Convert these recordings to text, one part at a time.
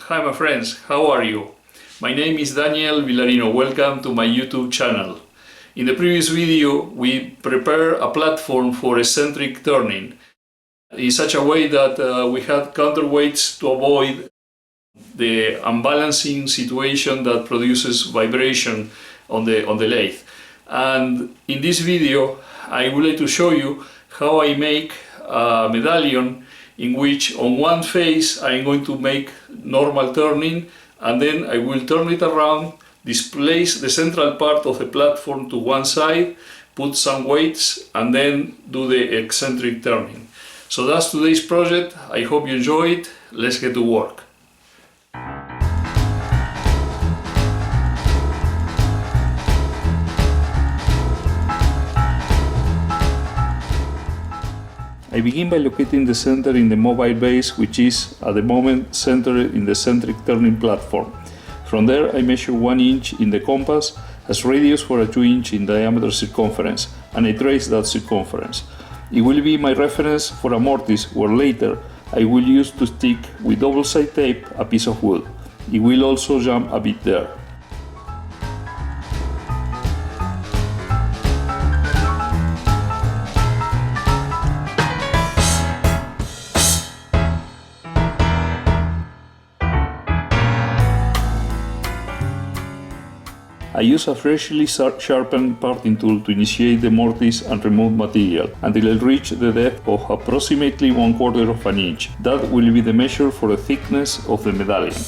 Hi my friends, how are you? My name is Daniel Villarino, welcome to my YouTube channel. In the previous video we prepared a platform for eccentric turning in such a way that we had counterweights to avoid the unbalancing situation that produces vibration on the lathe. And in this video I would like to show you how I make a medallion in which on one face I am going to make normal turning, and then I will turn it around, displace the central part of the platform to one side, put some weights, and then do the eccentric turning. So that's today's project. I hope you enjoy it. Let's get to work. I begin by locating the center in the mobile base, which is at the moment centered in the eccentric turning platform. From there I measure 1 inch in the compass as radius for a 2 inch in diameter circumference, and I trace that circumference. It will be my reference for a mortise where later I will use to stick with double side tape a piece of wood. It will also jump a bit there. I use a freshly sharpened parting tool to initiate the mortise and remove material until I reach the depth of approximately 1/4 of an inch. That will be the measure for the thickness of the medallion.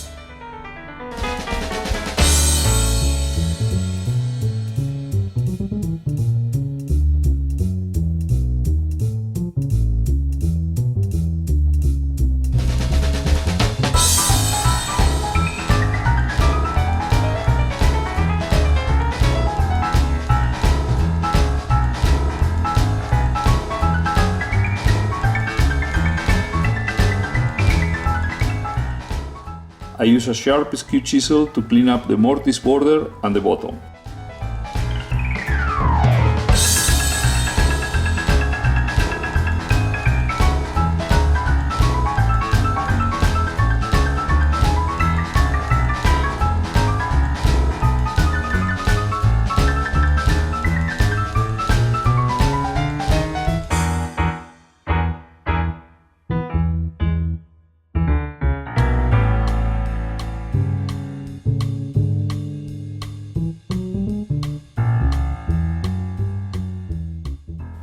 I use a sharp skew chisel to clean up the mortise border and the bottom.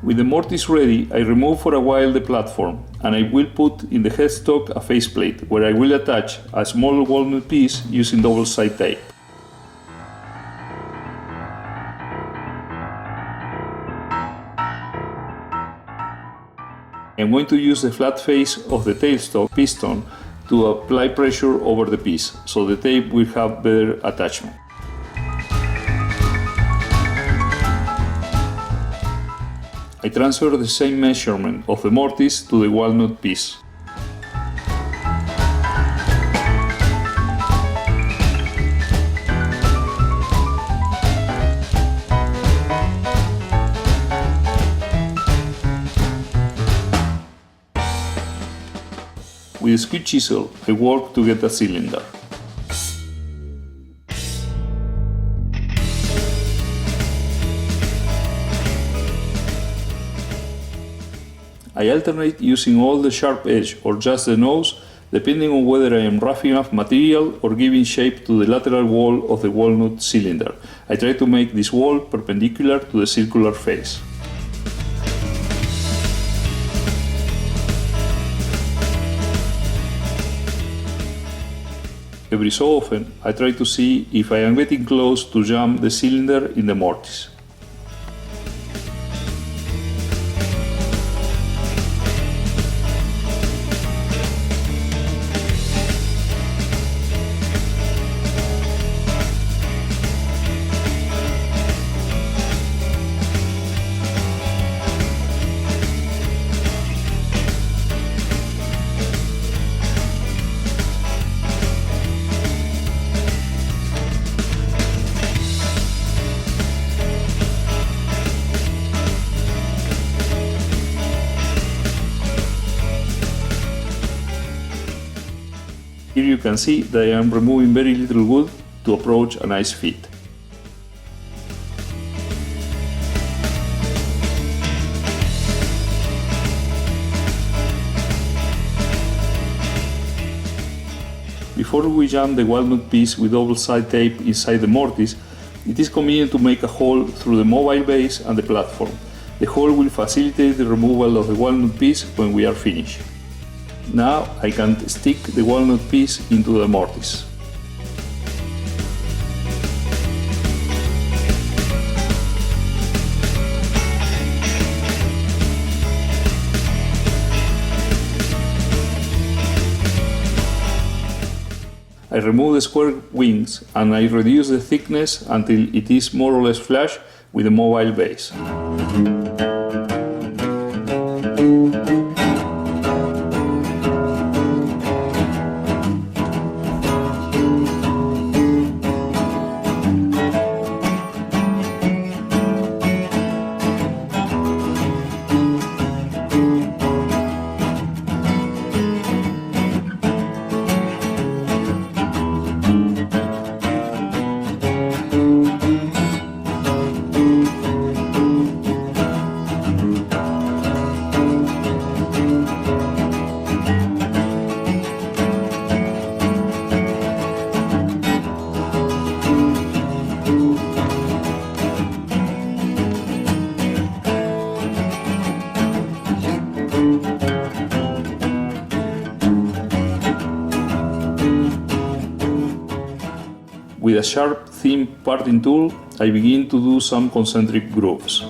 With the mortise ready, I remove for a while the platform, and I will put in the headstock a faceplate where I will attach a small walnut piece using double side tape. I'm going to use the flat face of the tailstock piston to apply pressure over the piece, so the tape will have better attachment. I transfer the same measurement of the mortise to the walnut piece. With a skew chisel, I work to get a cylinder. I alternate using all the sharp edge or just the nose, depending on whether I am roughing up material or giving shape to the lateral wall of the walnut cylinder. I try to make this wall perpendicular to the circular face. Every so often, I try to see if I am getting close to jam the cylinder in the mortise. Here you can see that I am removing very little wood to approach a nice fit. Before we jam the walnut piece with double-sided tape inside the mortise, it is convenient to make a hole through the mobile base and the platform. The hole will facilitate the removal of the walnut piece when we are finished. Now I can stick the walnut piece into the mortise. I remove the square wings and I reduce the thickness until it is more or less flush with the mobile base. With a sharp, thin parting tool, I begin to do some concentric grooves.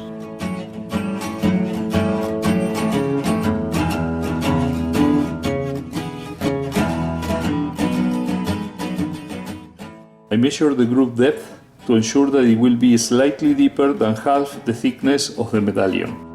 I measure the groove depth to ensure that it will be slightly deeper than half the thickness of the medallion.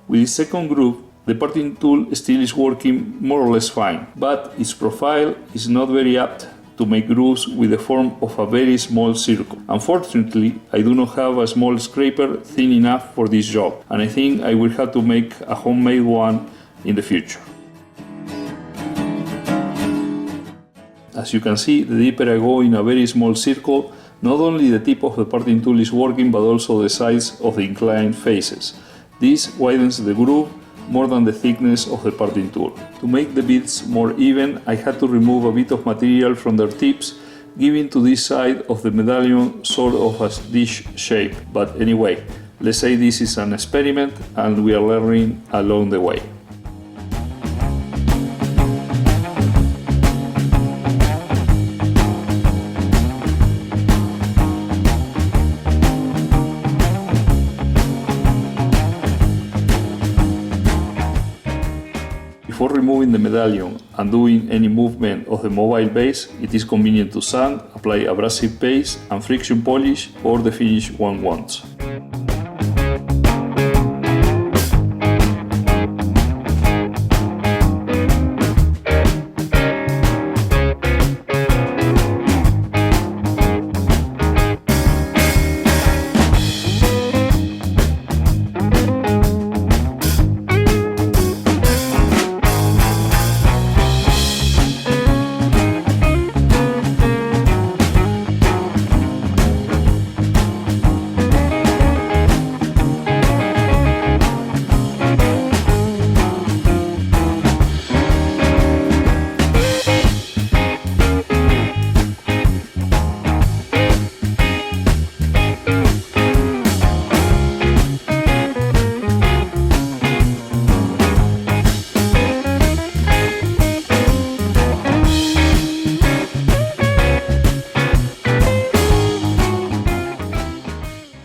With the second groove, the parting tool still is working more or less fine, but its profile is not very apt to make grooves with the form of a very small circle. Unfortunately, I do not have a small scraper thin enough for this job, and I think I will have to make a homemade one in the future. As you can see, the deeper I go in a very small circle, not only the tip of the parting tool is working, but also the sides of the inclined faces. This widens the groove more than the thickness of the parting tool. To make the beads more even, I had to remove a bit of material from their tips, giving to this side of the medallion sort of a dish shape. But anyway, let's say this is an experiment and we are learning along the way. Before removing the medallion and doing any movement of the mobile base, it is convenient to sand, apply abrasive paste and friction polish or the finish one wants.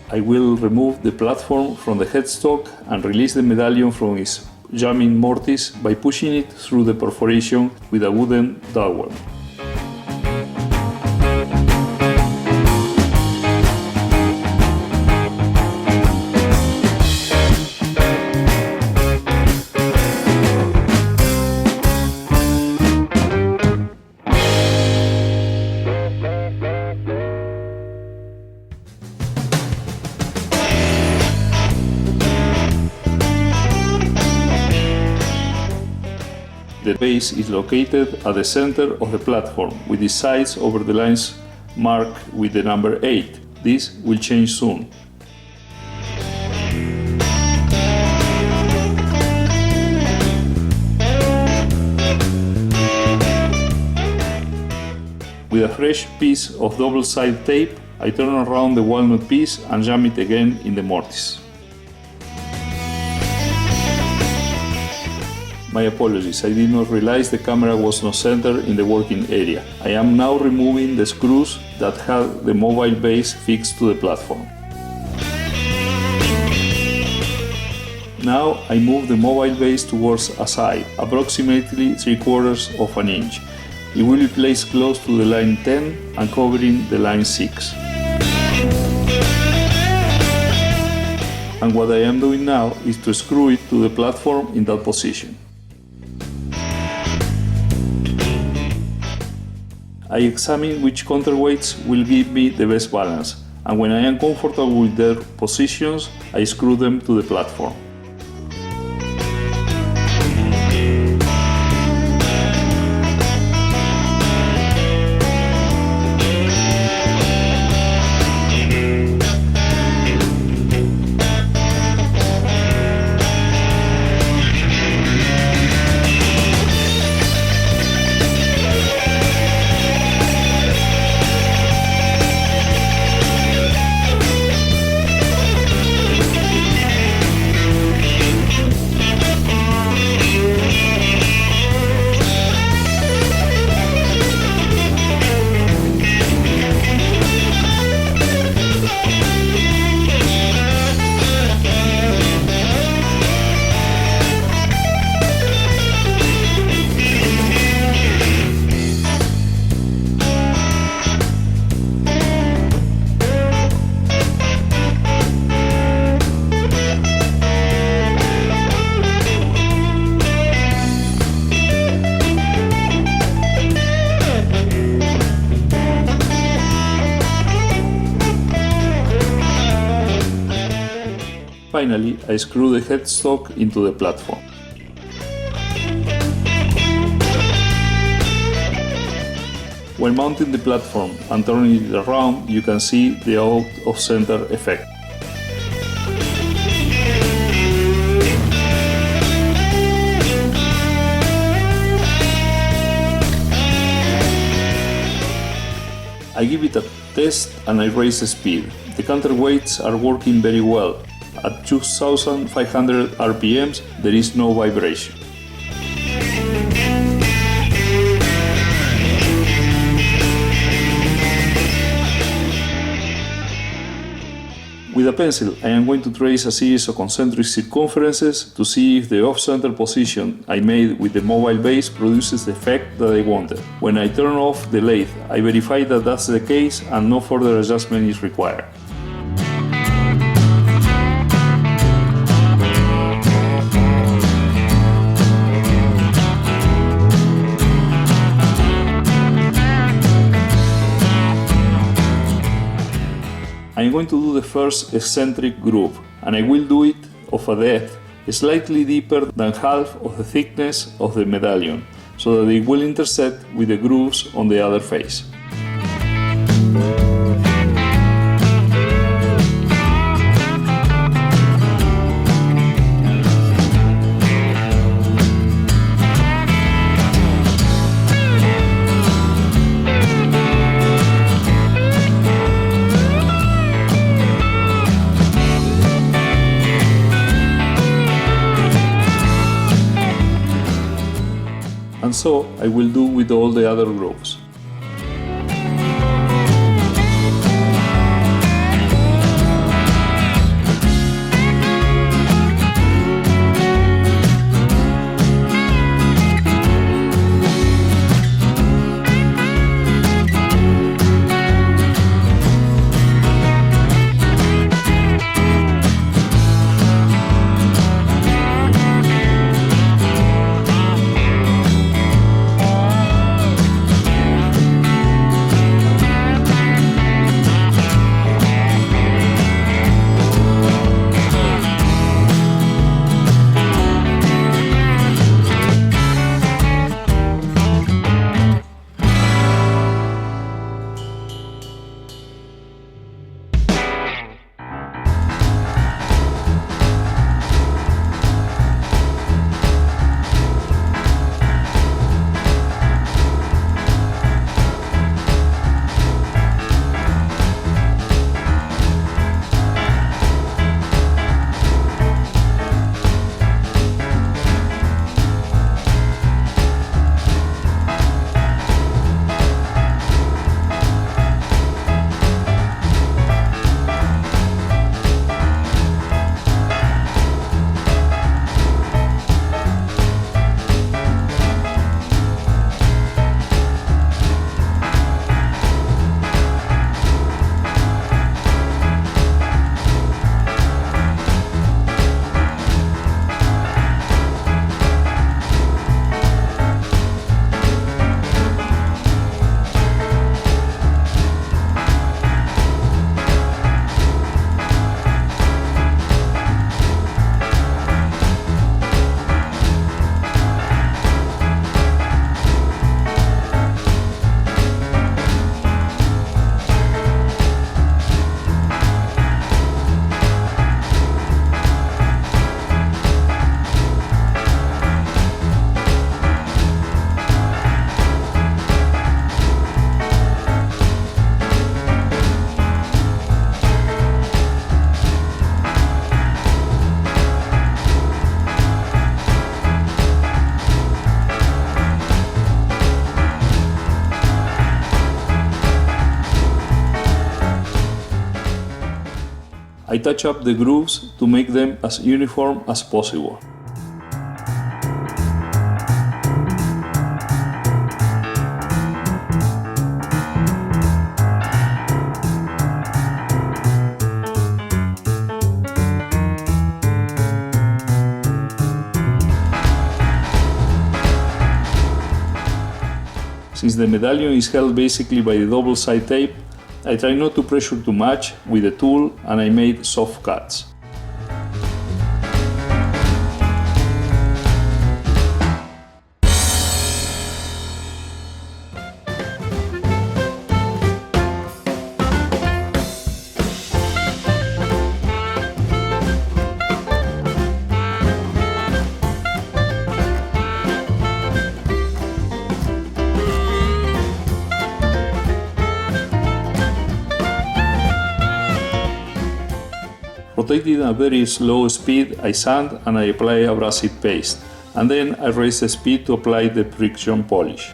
I will remove the platform from the headstock and release the medallion from its jamming mortise by pushing it through the perforation with a wooden dowel. The base is located at the center of the platform, with the sides over the lines marked with the number 8. This will change soon. With a fresh piece of double-sided tape, I turn around the walnut piece and jam it again in the mortise. My apologies, I did not realize the camera was not centered in the working area. I am now removing the screws that had the mobile base fixed to the platform. Now I move the mobile base towards a side, approximately 3/4 of an inch. It will be placed close to the line 10 and covering the line 6. And what I am doing now is to screw it to the platform in that position. I examine which counterweights will give me the best balance, and when I am comfortable with their positions, I screw them to the platform. Finally, I screw the headstock into the platform. When mounting the platform and turning it around, you can see the out of center effect. I give it a test and I raise the speed. The counterweights are working very well. At 2500 RPMs, there is no vibration. With a pencil, I am going to trace a series of concentric circumferences to see if the off-center position I made with the mobile base produces the effect that I wanted. When I turn off the lathe, I verify that that's the case and no further adjustment is required. I'm going to do the first eccentric groove, and I will do it of a depth slightly deeper than half of the thickness of the medallion, so that it will intersect with the grooves on the other face. And so I will do with all the other grooves. I touch up the grooves to make them as uniform as possible. Since the medallion is held basically by the double side tape, I try not to pressure too much with the tool and I made soft cuts. Rotating at a very slow speed, I sand and I apply abrasive paste, and then I raise the speed to apply the friction polish.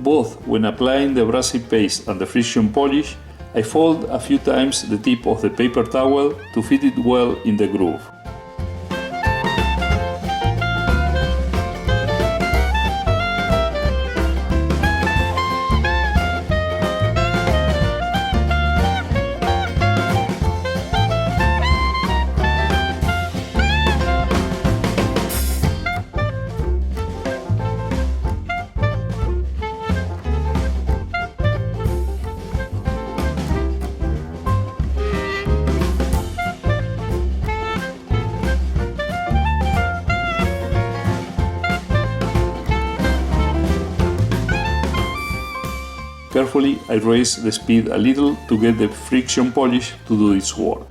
Both when applying the abrasive paste and the friction polish, I fold a few times the tip of the paper towel to fit it well in the groove. Carefully, I raise the speed a little to get the friction polish to do its work.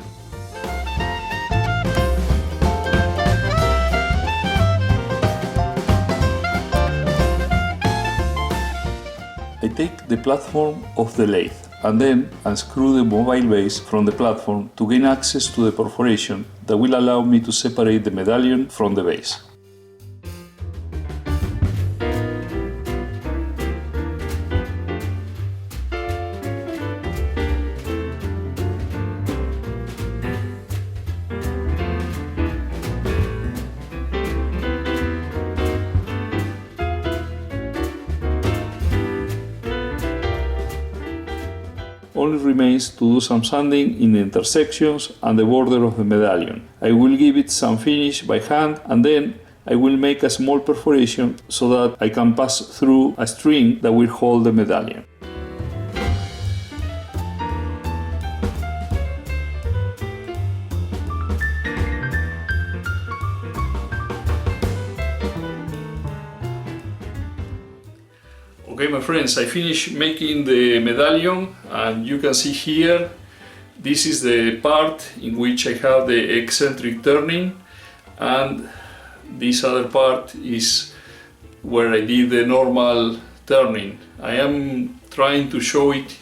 I take the platform off the lathe and then unscrew the mobile base from the platform to gain access to the perforation that will allow me to separate the medallion from the base. Only remains to do some sanding in the intersections and the border of the medallion. I will give it some finish by hand and then I will make a small perforation so that I can pass through a string that will hold the medallion. Okay, my friends, I finished making the medallion and you can see here, this is the part in which I have the eccentric turning, and this other part is where I did the normal turning. I am trying to show it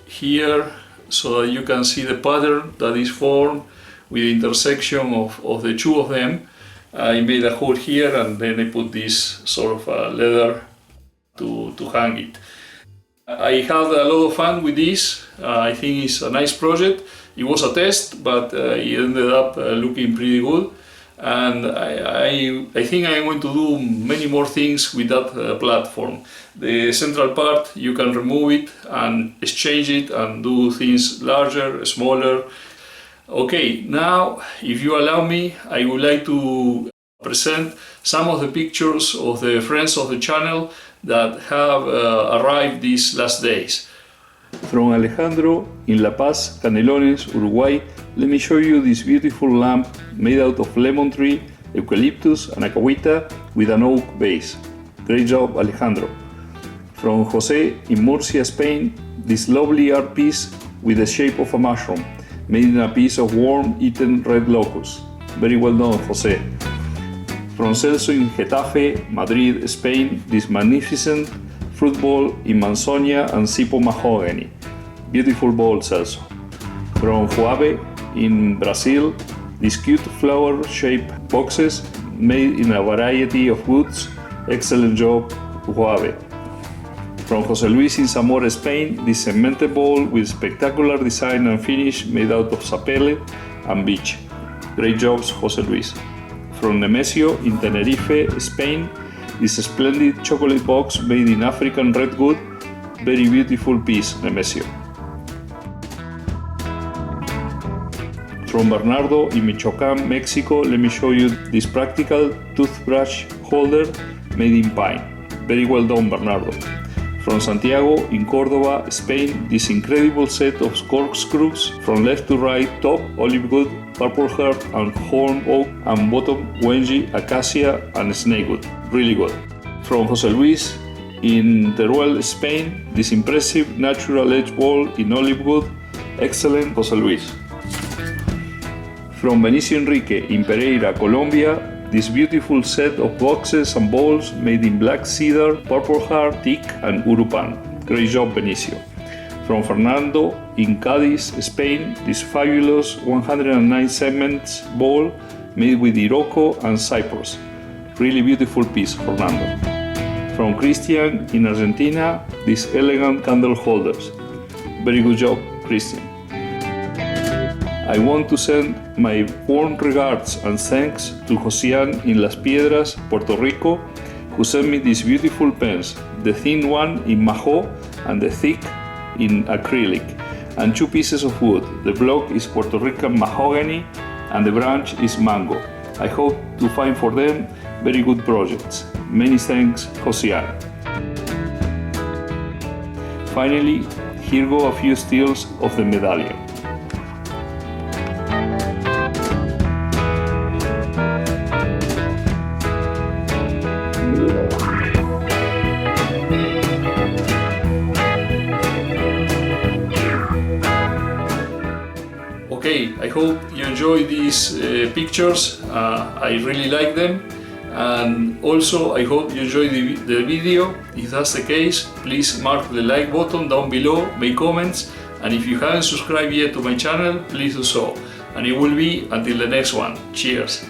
here so that you can see the pattern that is formed with the intersection of the two of them. I made a hole here and then I put this sort of a leather to hang it. I had a lot of fun with this. I think it's a nice project. It was a test, but it ended up looking pretty good. And I think I'm going to do many more things with that platform. The central part, you can remove it and exchange it and do things larger, smaller. Okay, now if you allow me, I would like to present some of the pictures of the friends of the channel that have arrived these last days. From Alejandro in La Paz, Canelones, Uruguay, let me show you this beautiful lamp made out of lemon tree, eucalyptus and acahuita with an oak base. Great job, Alejandro. From Jose in Murcia, Spain, this lovely art piece with the shape of a mushroom, made in a piece of worm-eaten red locust. Very well done, Jose. From Celso in Getafe, Madrid, Spain, this magnificent fruit bowl in Mansonia and Sipo mahogany. Beautiful bowl, Celso. From Juave in Brazil, these cute flower-shaped boxes made in a variety of woods. Excellent job, Juave. From Jose Luis in Zamora, Spain, this cemented bowl with spectacular design and finish made out of sapele and beech. Great jobs, Jose Luis. From Nemesio in Tenerife, Spain, this splendid chocolate box made in African redwood. Very beautiful piece, Nemesio. From Bernardo in Michoacán, Mexico, let me show you this practical toothbrush holder made in pine. Very well done, Bernardo. From Santiago in Córdoba, Spain, this incredible set of corkscrews from left to right, top olive wood, purple heart and horn oak, and bottom wengi, acacia and snakewood. Really good. From Jose Luis in Teruel, Spain, this impressive natural edge wall in olive wood. Excellent, Jose Luis. From Benicio Enrique in Pereira, Colombia, this beautiful set of boxes and bowls made in black cedar, purple heart, teak and urupan. Great job, Benicio. From Fernando in Cádiz, Spain, this fabulous 109 segments bowl made with Iroko and cypress. Really beautiful piece, Fernando. From Christian in Argentina, these elegant candle holders. Very good job, Christian. I want to send my warm regards and thanks to Josian in Las Piedras, Puerto Rico, who sent me these beautiful pens, the thin one in maho and the thick in acrylic, and 2 pieces of wood. The block is Puerto Rican mahogany and the branch is mango. I hope to find for them very good projects. Many thanks, Josian. Finally, here go a few stills of the medallion. Okay, I hope you enjoy these pictures. I really like them, and also I hope you enjoy the video. If that's the case, please mark the like button down below, make comments, and if you haven't subscribed yet to my channel, please do so. And it will be until the next one. Cheers!